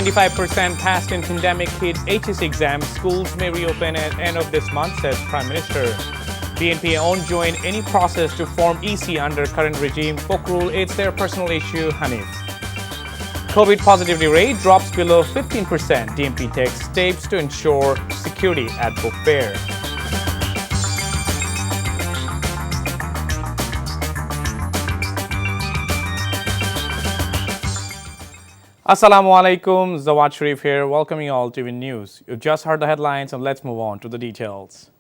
95% passed in pandemic hit HSC exams. Schools may reopen at end of this month, says Prime Minister. BNP won't join any process to form EC under current regime. Pokhrul, it's their personal issue, Hanif. COVID positivity rate drops below 15%. DMP takes steps to ensure security at book fair. Assalamu alaikum, Zawad Sharif here, welcoming you all to TV News. You've just heard the headlines and let's move on to the details.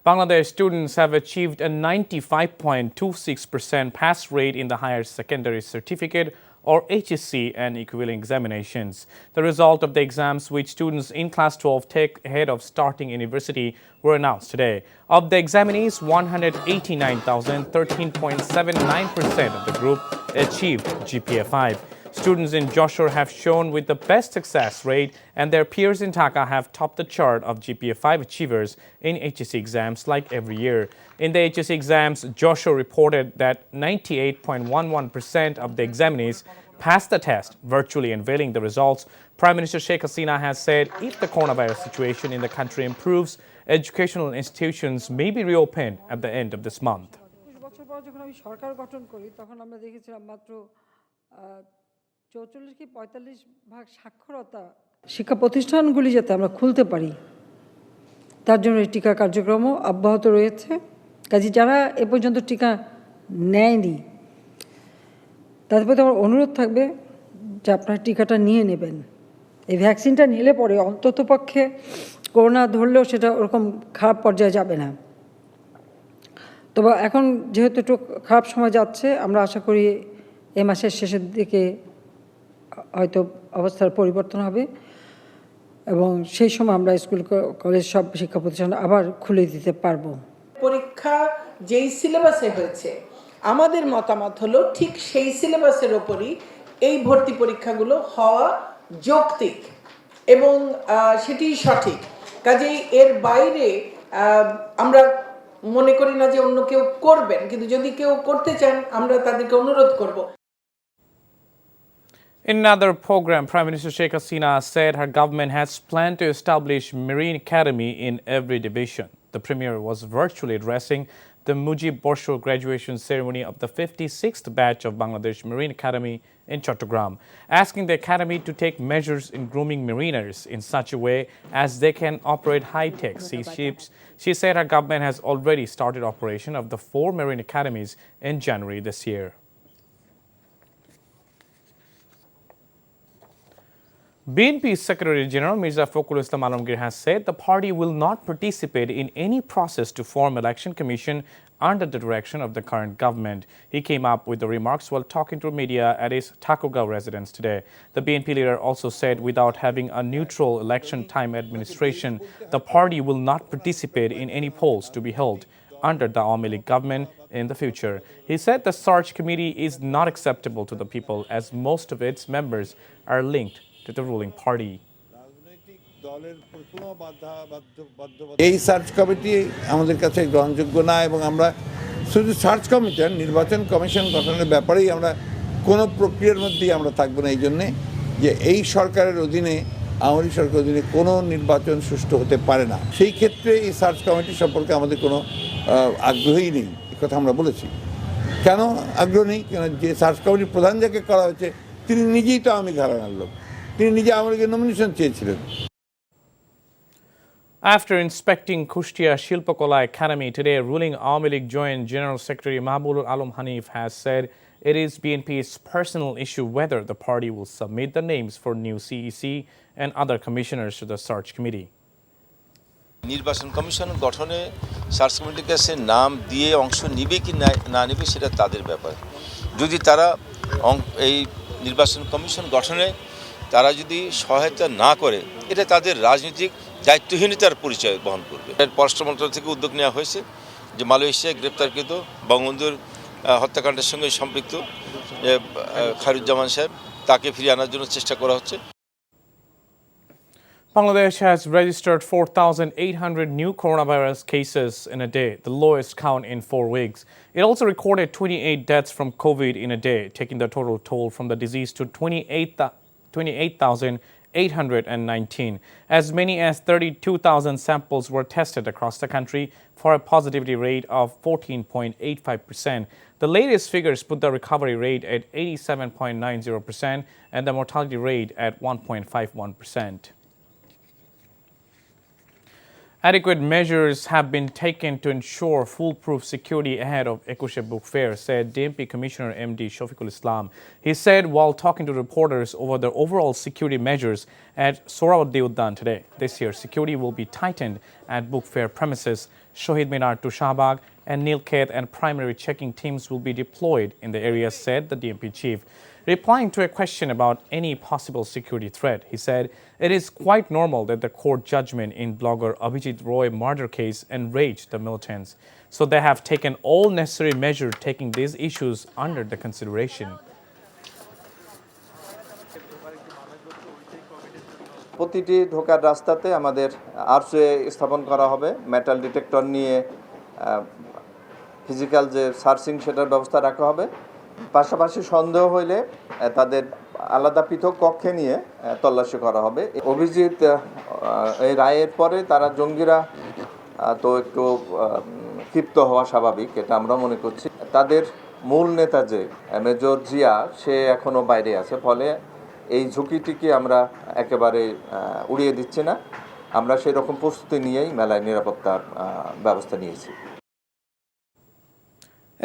Bangladesh students have achieved a 95.26% pass rate in the higher secondary certificate or HSC and equivalent examinations. The result of the exams which students in class 12 take ahead of starting university were announced today. Of the examinees, 189,013.79% of the group achieved GPA 5. Students in Joshua have shown with the best success rate, and their peers in Dhaka have topped the chart of GPA 5 achievers in HSC exams like every year. In the HSC exams, Joshua reported that 98.11% of the examinees passed the test, virtually unveiling the results. Prime Minister Sheikh Hasina has said if the coronavirus situation in the country improves, educational institutions may be reopened at the end of this month. শিক্ষা প্রতিষ্ঠানগুলি যাতে আমরা খুলতে পারি তার জন্য টিকা কার্যক্রমও অব্যাহত রয়েছে। কাজে যারা এ পর্যন্ত টিকা নেয়নি তাদের প্রতি আমার অনুরোধ থাকবে যে আপনারা টিকাটা নিয়ে নেবেন। এই ভ্যাকসিনটা নিলে পরে অন্ততপক্ষে করোনা ধরলেও সেটা ওরকম খারাপ পর্যায়ে যাবে না। তবে এখন যেহেতু একটু খারাপ সময় যাচ্ছে, আমরা আশা করি এই মাসের শেষের দিকে হয়তো অবস্থার পরিবর্তন হবে এবং সেই সময় আমরা স্কুল কলেজ সব শিক্ষা প্রতিষ্ঠান আবার খুলে দিতে পারবো। পরীক্ষা যেই সিলেবাসে হয়েছে, আমাদের মতামত হলো ঠিক সেই সিলেবাসের ওপরই এই ভর্তি পরীক্ষাগুলো হওয়া যৌক্তিক এবং সেটি সঠিক। কাজেই এর বাইরে আমরা মনে করি না যে অন্য কেউ করবেন, কিন্তু যদি কেউ করতে চান আমরা তাদেরকে অনুরোধ করব। In another program, Prime Minister Sheikh Hasina said her government has planned to establish Marine Academy in every division. The Premier was virtually addressing the Mujib Borsho graduation ceremony of the 56th batch of Bangladesh Marine Academy in Chattogram, asking the academy to take measures in grooming mariners in such a way as they can operate high-tech sea ships. She said her government has already started operation of the 4 marine academies in January this year. BNP Secretary General Mirza Fakhrul Islam Alamgir has said the party will not participate in any process to form election commission under the direction of the current government. He came up with the remarks while talking to media at his Thakurgaon residence today. The BNP leader also said without having a neutral election time administration, the party will not participate in any polls to be held under the Awami League government in the future. He said the search committee is not acceptable to the people as most of its members are linked to the ruling party. এই search committee আমাদের কাছে গ্রহণযোগ্য না এবং আমরা শুধু search committee নির্বাচন commission গঠনের ব্যাপারেই আমরা কোনো প্রক্রিয়ার মধ্যেই আমরা থাকবো না, এই জন্যে যে এই সরকারের অধীনে আওয়ামী সরকারের অধীনে কোনো নির্বাচন সুষ্ঠু হতে পারে না। সেই ক্ষেত্রে এই সার্চ কমিটি সম্পর্কে আমাদের কোনো আগ্রহই নেই, এই কথা আমরা বলেছি। কেন আগ্রহ নেই? কেন যে সার্চ কমিটির প্রধান যাকে করা হয়েছে তিনি নিজেই তো আওয়ামী ঘরানার লোক, তিনি নিজে আওয়ামী লীগের নমিনেশন চেয়েছিলেন। After inspecting Kushtia Shilpakola Academy today, ruling Awami League Joint General Secretary Mahbubul Alam Hanif has said it is BNP's personal issue whether the party will submit the names for new CEC and other commissioners to the search committee. নির্বাচন commission গঠনে search কমিটির কাছে নাম দিয়ে অংশ নিবে কি না নেবে সেটা তাদের ব্যাপার। যদি তারা এই নির্বাচন কমিশন গঠনে তারা যদি সহায়তা না করে, এটা তাদের রাজনৈতিক দায়িত্বহীনতার পরিচয় বহন করবে। পররাষ্ট্র মন্ত্রণালয় থেকে উদ্যোগ নেওয়া হয়েছে যে মালয়েশিয়ায় গ্রেপ্তারকৃত বঙ্গবন্ধুর হত্যাকাণ্ডের সঙ্গে সম্পৃক্ত খায়রুজ্জামান সাহেব তাকে ফিরিয়ে আনার জন্য চেষ্টা করা হচ্ছে। Bangladesh has registered 4,800 new coronavirus cases in a day, the lowest count in 4 weeks. It also recorded 28 deaths from COVID in a day, taking the total toll from the disease to 28,819. As many as 32,000 samples were tested across the country for a positivity rate of 14.85%. The latest figures put the recovery rate at 87.90% and the mortality rate at 1.51%. Adequate measures have been taken to ensure foolproof security ahead of Ekushe Book Fair, said DMP Commissioner MD Shafiqul Islam. He said while talking to reporters over the overall security measures at Sohrawardi Uddan today. This year, security will be tightened at Book Fair premises. Shahid Minar to Shahbag and Nilkhet and primary checking teams will be deployed in the area, said the DMP chief. Replying to a question about any possible security threat, he said, it is quite normal that the court judgment in blogger Abhijit Roy murder case enraged the militants. So they have taken all necessary measures, taking these issues under the consideration. প্রতিটি ঢোকার রাস্তাতে আমাদের আরসে স্থাপন করা হবে metal detector নিয়ে physical যে searching সেটার ব্যবস্থা রাখা হবে পাশাপাশি সন্দেহ হইলে তাদের আলাদা পৃথক কক্ষে নিয়ে তল্লাশি করা হবে অভিজিৎ এই রায়ের পরে তারা জঙ্গিরা তো একটু ক্ষিপ্ত হওয়া স্বাভাবিক এটা আমরা মনে করছি তাদের মূল নেতা যে মেজর জিয়া সে এখনো বাইরে আছে ফলে এই ঝুঁকিটিকে আমরা একেবারে উড়িয়ে দিচ্ছি না আমরা সেই রকম প্রস্তুতি নিয়েই মেলায় নিরাপত্তার ব্যবস্থা নিয়েছি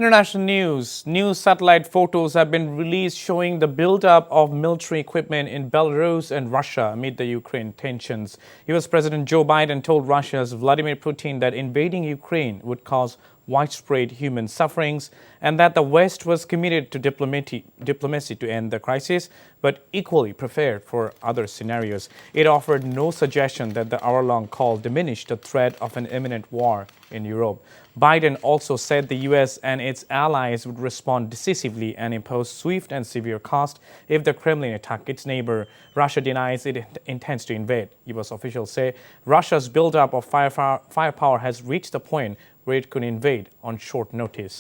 International news. New satellite photos have been released showing the buildup of military equipment in Belarus and Russia amid the Ukraine tensions. US President Joe Biden told Russia's Vladimir Putin that invading Ukraine would cause widespread human sufferings and that the West was committed to diplomacy to end the crisis, but equally prepared for other scenarios. It offered no suggestion that the hour-long call diminished the threat of an imminent war in Europe. Biden also said the U.S. and its allies would respond decisively and impose swift and severe cost if the Kremlin attacked its neighbor. Russia denies it intends to invade. U.S. officials say Russia's buildup of firepower has reached the point where it could invade on short notice.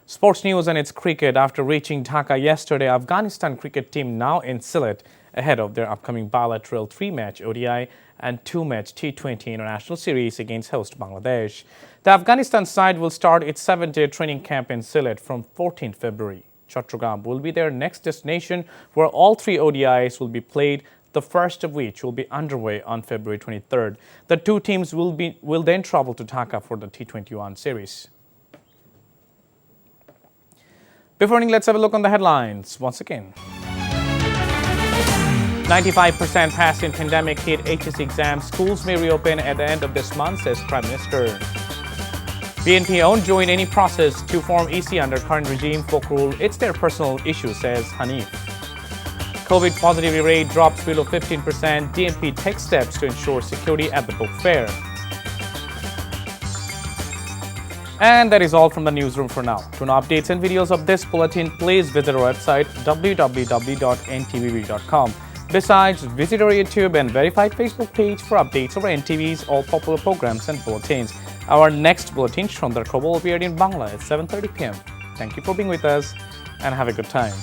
Sports news and its cricket. After reaching Dhaka yesterday, Afghanistan cricket team now in Sylhet ahead of their upcoming bilateral 3-match ODI and 2-match T20 international series against host Bangladesh. The Afghanistan side will start its 7-day training camp in Sylhet from 14th February. Chattogram will be their next destination where all 3 ODIs will be played, the first of which will be underway on February 23rd. The two teams will then travel to Dhaka for the T21 series. Before ending, let's have a look on the headlines once again. 95% pass in pandemic hit HSC exams. Schools may reopen at the end of this month, says Prime Minister. BNP won't join any process to form EC under current regime. Folk rule, it's their personal issue, says Hanif. COVID positivity rate drops below 15%. DNP takes steps to ensure security at the book fair. And that is all from the newsroom for now. To know updates and videos of this bulletin, please visit our website www.ntvv.com. Besides, visit our YouTube and verified Facebook page for updates over NTV's all popular programs and bulletins. Our next bulletin, Shondar Kobo, will be aired in Bangla at 7:30 p.m. Thank you for being with us and have a good time.